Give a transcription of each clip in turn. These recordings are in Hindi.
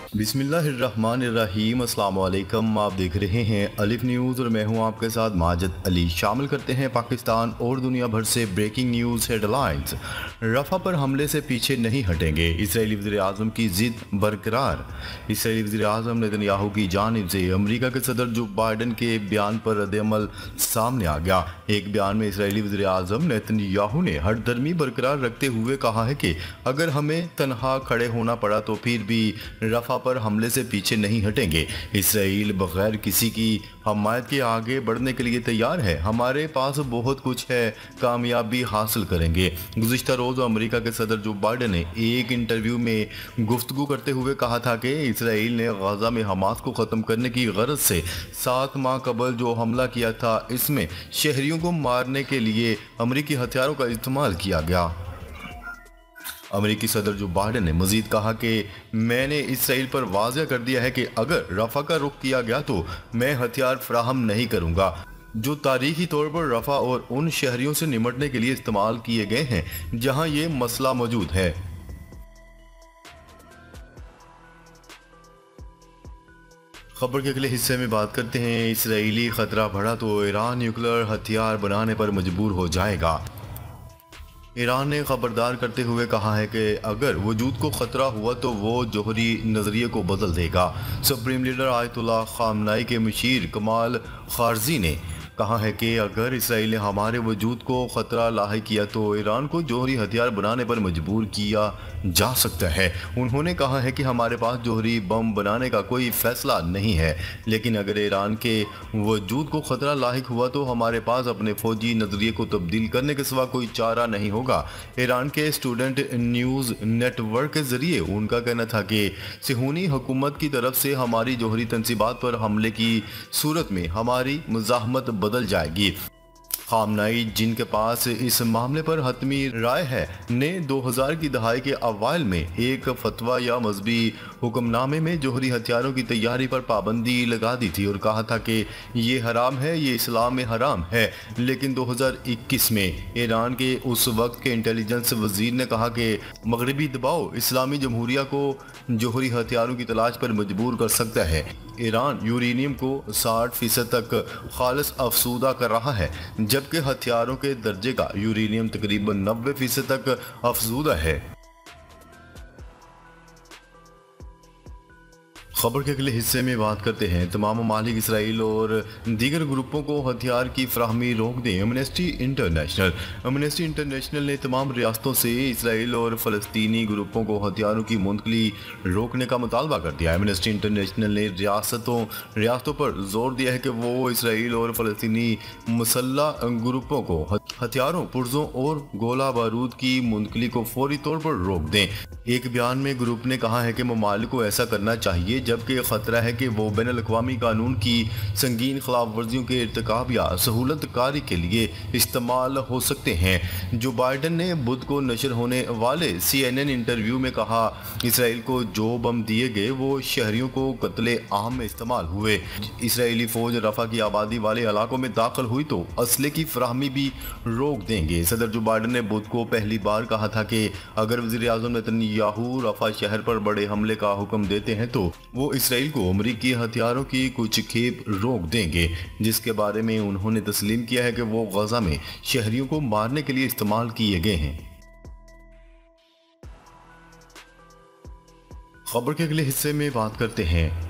बिस्मिल्लाहिर्रहमानिर्रहीम। अस्सलाम वालेकुम। आप देख रहे हैं अलिफ न्यूज़ और मैं हूं आपके साथ माजिद अली। शामिल करते हैं पाकिस्तान और दुनिया भर से ब्रेकिंग न्यूज़ हेडलाइंस। रफ़ा पर हमले से पीछे नहीं हटेंगे, इसराइली वज़ीर-ए-आज़म की ज़िद बरकरार। इसराइली वज़ीर-ए-आज़म नेतन्याहू की जानिब से अमेरिका के सदर जो बाइडन के बयान पर रद्द-ए-अमल सामने आ गया। एक बयान में इसराइली वज़ीर-ए-आज़म नेतन्याहू ने हठधर्मी बरकरार रखते हुए कहा है कि अगर हमें तनहा खड़े होना पड़ा तो फिर भी रफ़ा पर हमले से पीछे नहीं हटेंगे। इसराइल बगैर किसी की हमायत के आगे बढ़ने के लिए तैयार है। हमारे पास बहुत कुछ है, कामयाबी हासिल करेंगे। गुज़िश्ता रोज़ अमेरिका के सदर जो बाइडन ने एक इंटरव्यू में गुफ्तगू करते हुए कहा था कि इसराइल ने गजा में हमास को ख़त्म करने की गरज से 7 माह कबल जो हमला किया था, इसमें शहरियों को मारने के लिए अमेरिकी हथियारों का इस्तेमाल किया गया। अमेरिकी सदर जो बाइडन ने मजीद कहा कि मैंने इसराइल पर वाज़ह कर दिया है कि अगर रफ़ा का रुख किया गया तो मैं हथियार फ्राहम नहीं करूंगा जो तारीखी तौर पर रफ़ा और उन शहरियों से निमटने के लिए इस्तेमाल किए गए हैं जहां ये मसला मौजूद है। खबर के अगले हिस्से में बात करते हैं। इसराइली खतरा बढ़ा तो ईरान न्यूक्लियर हथियार बनाने पर मजबूर हो जाएगा। ईरान ने खबरदार करते हुए कहा है कि अगर वजूद को ख़तरा हुआ तो वो जोहरी नज़रिए को बदल देगा। सुप्रीम लीडर आयतुल्लाह ख़ामनाई के मुशीर कमाल खारजी ने कहा है कि अगर इसराइल ने हमारे वजूद को ख़तरा लाहिक किया तो ईरान को जोहरी हथियार बनाने पर मजबूर किया जा सकता है। उन्होंने कहा है कि हमारे पास जोहरी बम बनाने का कोई फ़ैसला नहीं है, लेकिन अगर ईरान के वजूद को ख़तरा लाहिक हुआ तो हमारे पास अपने फ़ौजी नज़रिए को तब्दील करने के सिवा कोई चारा नहीं होगा। ईरान के स्टूडेंट न्यूज़ नेटवर्क के ज़रिए उनका कहना था कि सिहूनी हुकूमत की तरफ से हमारी जोहरी तनसीबात पर हमले की सूरत में हमारी मुज़ाहमत बदल जाएगी। खामनाई, जिनके पास इस मामले पर हतमी राय है, ने 2000 की दहाई के अवाइल में एक फतवा या मजहबी हुक्मनामे में जोहरी हथियारों की तैयारी पर पाबंदी लगा दी थी और कहा था कि ये हराम है, ये इस्लाम में हराम है। लेकिन 2021 में ईरान के उस वक्त के इंटेलिजेंस वजीर ने कहा कि मगरबी दबाव इस्लामी जमहूरिया को जोहरी हथियारों की तलाश पर मजबूर कर सकता है। ईरान यूरेनियम को 60% तक खालिस अफसूदा कर रहा है, जबकि हथियारों के दर्जे का यूरेनियम तकरीबन 90% तक अफसूदा है। खबर के अगले हिस्से में बात करते हैं। तमाम ममालिक इसराइल और दीगर ग्रुपों को हथियार की फ्राहमी रोक दें। एमनेस्टी इंटरनेशनल ने तमाम रियासतों से इसराइल और फ़लस्तीनी ग्रुपों को हथियारों की मुंतकली रोकने का मुतालबा कर दिया। एमनेस्टी इंटरनेशनल ने रियासतों पर जोर दिया है कि वो इसराइल और फ़लस्तीनी मुसल्लह ग्रुपों को हथियारों, पुर्जों और गोला बारूद की मुंतकली को फौरी तौर पर रोक दें। एक बयान में ग्रुप ने कहा है कि ममालिक को ऐसा करना चाहिए जबकि ख़तरा है कि वो बैनुल-अक़वामी कानून की संगीन खिलाफ वर्जियों के इर्तिकाब या सहूलत कारी के लिए इस्तेमाल हो सकते हैं। जो बाइडन ने बुध को नशर होने वाले CNN इंटरव्यू में कहा, इसराइल को जो बम दिए गए वो शहरियों को कत्ले आम में इस्तेमाल हुए। इसराइली फ़ौज रफ़ा की आबादी वाले इलाकों में दाखिल हुई तो असले की फ्राहमी भी रोक देंगे। सदर जो बाइडन ने बुध को पहली बार कहा था कि अगर वज़ीर-ए-आज़म नेतन्याहू रफ़ा शहर पर बड़े हमले का हुक्म देते हैं तो वो इसराइल को अमेरिकी हथियारों की कुछ खेप रोक देंगे, जिसके बारे में उन्होंने तस्लीम किया है कि वो गजा में शहरियों को मारने के लिए इस्तेमाल किए गए हैं। खबर के अगले हिस्से में बात करते हैं।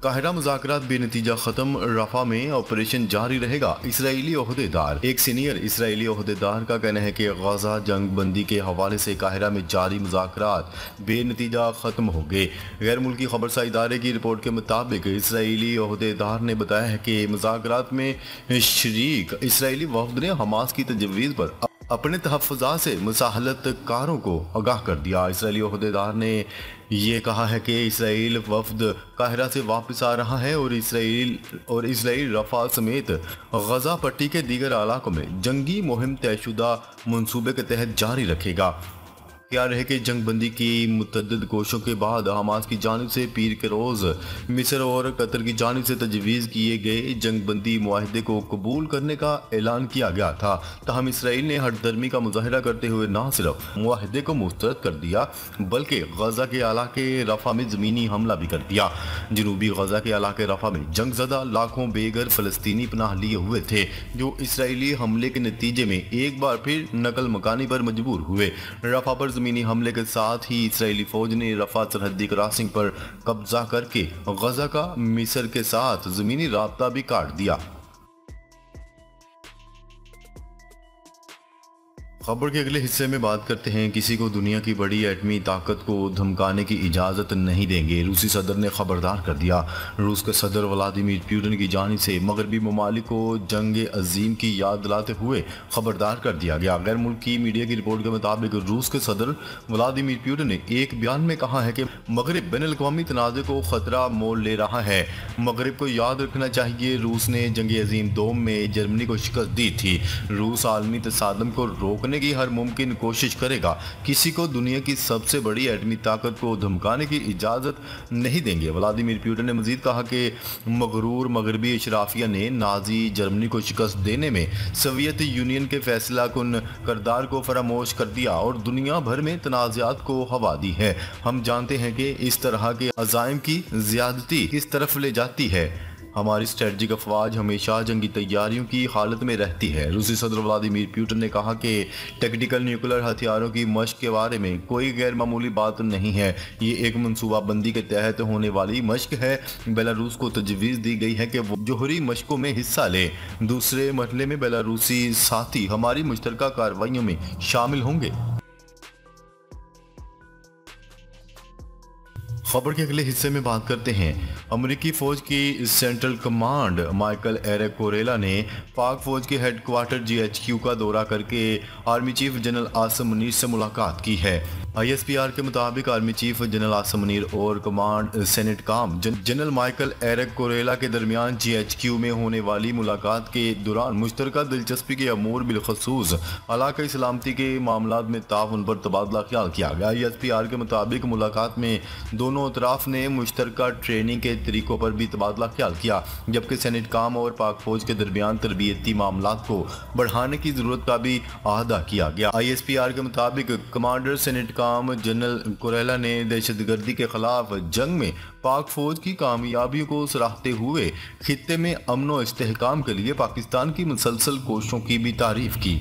काहिरा मुज़ाकरात बेनतीजा ख़त्म, रफ़ा में ऑपरेशन जारी रहेगा। इसराइली ओहदेदार। एक सीनियर इसराइली ओहदेदार का कहना है कि गजा जंग बंदी के हवाले से काहिरा में जारी मुज़ाकरात बेनतीजा ख़त्म हो गए। गैर मुल्की खबरसा इदारे की रिपोर्ट के मुताबिक इसराइली ओहदेदार ने बताया है कि मुज़ाकरात में शरीक इसराइली वफ़द ने हमास की तजवीज़ पर अपने तहफ़्फ़ुज़ात से मुसाहलतकारों को आगाह कर दिया। इसराइली ओहदेदार ने ये कहा है कि इसराइल वफ़द काहिरा से वापस आ रहा है और इसराइल रफ़ा समेत गजा पट्टी के दीगर इलाकों में जंगी मुहिम तयशुदा मंसूबे के तहत जारी रखेगा। क्या रहे कि जंग बंदी की मुतअद्दिद कोशिशों के बाद हमास की जानिब से पीर के रोज़ मिस्र और कतर की जानिब से तजवीज़ किए गए जंग बंदी मुआहदे को कबूल करने का ऐलान किया गया था। तहम इसराइल ने हठधर्मी का मुजाहरा करते हुए न सिर्फ मुआहदे को मुस्तरद कर दिया बल्कि गजा के इलाके रफा में ज़मीनी हमला भी कर दिया। जनूबी गजा के इलाके रफा में जंगज़दा लाखों बेघर फ़लस्तीनी पनाह लिए हुए थे जो इसराइली हमले के नतीजे में एक बार फिर नकल मकानी पर मजबूर हुए। रफा पर ज़मीनी हमले के साथ ही इसराइली फौज ने रफा सरहदी क्रॉसिंग पर कब्जा करके गजा का मिस्र के साथ ज़मीनी राब्ता भी काट दिया। खबर के अगले हिस्से में बात करते हैं, किसी को दुनिया की बड़ी एटमी ताकत को धमकाने की इजाज़त नहीं देंगे, रूसी सदर ने खबरदार कर दिया। रूस के सदर व्लादिमीर पुतिन की जानिब से मगरबी ममालिक को जंग अजीम की याद दिलाते हुए खबरदार कर दिया गया। गैर मुल्की मीडिया की रिपोर्ट के मुताबिक रूस के सदर व्लादिमीर पुतिन ने एक बयान में कहा है कि मगरब बैन अल-अक़वामी तनाज़े को ख़तरा मोल ले रहा है। मगरब को याद रखना चाहिए रूस ने जंग अजीम दोम में जर्मनी को शिकस्त दी थी। रूस आलमी तसादम को रोकने की हर मुमकिन कोशिश करेगा। किसी को दुनिया की सबसे बड़ी एटमी ताकत को धमकाने की इजाज़त नहीं देंगे। व्लादिमीर पुतिन ने मजीद कहा कि मगरूर मगरबी अशराफिया ने नाजी जर्मनी को शिकस्त देने में सोवियत यूनियन के फैसला कुन करदार को फरामोश कर दिया और दुनिया भर में तनाज़ात को हवा दी है। हम जानते हैं कि इस तरह के अज़ाइम की ज़्यादती किस तरफ ले जाती है। हमारी स्ट्रेटजिक अफवाज हमेशा जंगी तैयारियों की हालत में रहती है। रूसी सदर व्लादिमीर पुतिन ने कहा कि टैक्टिकल न्यूक्लियर हथियारों की मशक के बारे में कोई गैर मामूली बात नहीं है। ये एक मनसूबाबंदी के तहत होने वाली मशक है। बेलारूस को तजवीज़ दी गई है कि वो जोहरी मशकों में हिस्सा ले। दूसरे मरहले में बेलारूसी साथी हमारी मुश्तरका कार्रवाइयों में शामिल होंगे। खबर के अगले हिस्से में बात करते हैं, अमेरिकी फ़ौज की सेंट्रल कमांड माइकल एरिक कोरेला ने पाक फ़ौज के हेडक्वार्टर GHQ का दौरा करके army chief general Asim Munir से मुलाकात की है। ISPR के मुताबिक army chief general Asim Munir और कमांड सेनेट काम जनरल माइकल एरिक कोरेला के दरमियान GHQ में होने वाली मुलाकात के दौरान मुश्तरका दिलचस्पी के अमूर बिलखसूस इलाकाई सलामती के मामलात में ताउन पर तबादला ख्याल किया गया। ISPR के मुताबिक मुलाकात में दोनों अतराफ ने मुश्तरका ट्रेनिंग के तरीकों पर भी तबादला ख्याल किया, जबकि सेनेट काम और पाक फौज के दरमियान तरबियती मामलात को बढ़ाने की जरूरत का भी अहदा किया गया। ISPR के मुताबिक कमांडर सेनेट काम जनरल कोरेला ने दहशतगर्दी के खिलाफ जंग में पाक फौज की कामयाबियों को सराहते हुए खित्ते में अमन व इस्तेहकाम के लिए पाकिस्तान की मुसलसल कोशिशों की भी तारीफ की।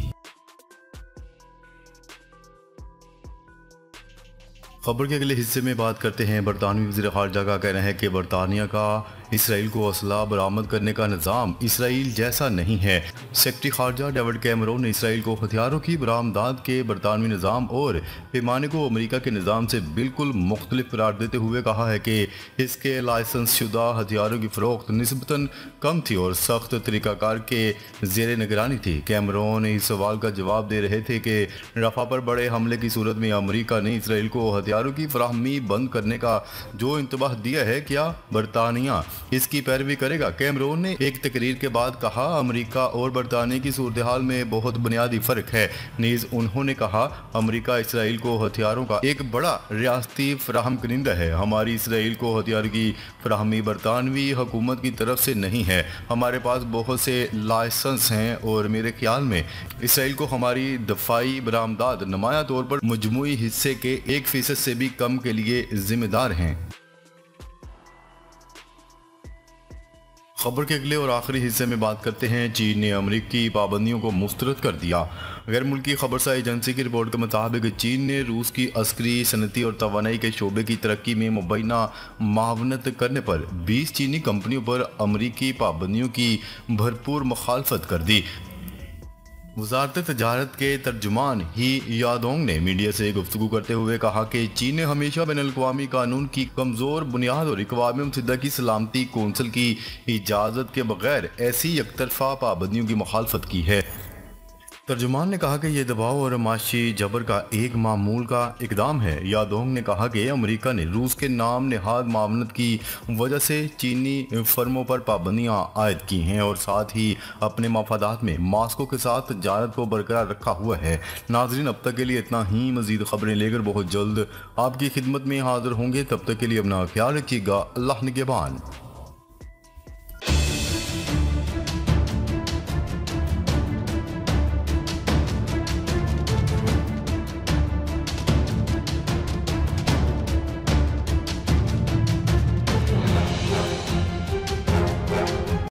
खबर के अगले हिस्से में बात करते हैं, बरतानवी वज़ीर ख़ारजा का कहना है कि बरतानिया का इसराइल को असला बरामद करने का निज़ाम इसराइल जैसा नहीं है। सेक्रेटरी ख़ारजा डेविड कैमरून ने इसराइल को हथियारों की बरामदात के बरतानवी निज़ाम और पैमाने को अमेरिका के निज़ाम से बिल्कुल मुख्तलिफ करार देते हुए कहा है कि इसके लाइसेंस शुदा हथियारों की फ़रोख्त निस्बतन कम थी और सख्त तरीक़ाकार के ज़ेर निगरानी थी। कैमरून इस सवाल का जवाब दे रहे थे कि रफ़ा पर बड़े हमले की सूरत में अमेरिका ने इसराइल को हथियारों की फराहमी बंद करने का जो इंतबाह दिया है, क्या बरतानिया इसकी पैरवी करेगा? कैमरून ने एक तकरीर के बाद कहा, अमेरिका और बरतानिया की सूरत हाल में बहुत बुनियादी फ़र्क है। नीज़ उन्होंने कहा, अमेरिका इसराइल को हथियारों का एक बड़ा रियासती फराहम करिंदा है। हमारी इसराइल को हथियार की फराहमी बरतानवी हुकूमत की तरफ से नहीं है। हमारे पास बहुत से लाइसेंस हैं और मेरे ख्याल में इसराइल को हमारी दफाई बरामदात नुमाया तौर पर मजमूई हिस्से के 1% से भी कम के लिए जिम्मेदार हैं। खबर के अगले और आखिरी हिस्से में बात करते हैं, चीन ने अमेरिकी पाबंदियों को मुस्तरद कर दिया। गैर मुल्की खबरसा एजेंसी की रिपोर्ट के मुताबिक चीन ने रूस की अस्करी, सनती और तवानाई के शोबे की तरक्की में मुबैना मावनत करने पर 20 चीनी कंपनियों पर अमेरिकी पाबंदियों की भरपूर मुखालफत कर दी। वज़ारत तजारत के तर्जुमान ही यादोंग ने मीडिया से गुफ्तगू करते हुए कहा कि चीन ने हमेशा बैनुल-अक़वामी कानून की कमज़ोर बुनियाद और अक़वाम मुत्तहिदा की सलामती कौंसिल की इजाज़त के बगैर ऐसी एकतरफ़ा पाबंदियों की मुखालफत की है। तर्जुमान ने कहा कि यह दबाव और माशी जबर का एक मामूल का इकदाम है। यादोंग ने कहा कि अमेरिका ने रूस के नाम नहाद मामलत की वजह से चीनी फर्मों पर पाबंदियां आयद की हैं और साथ ही अपने मफादात में मास्को के साथ तजारत को बरकरार रखा हुआ है। नाजरीन, अब तक के लिए इतना ही। मजीद खबरें लेकर बहुत जल्द आपकी खिदमत में हाजिर होंगे। तब तक के लिए अपना ख्याल रखिएगा। अल्लाह निगहबान।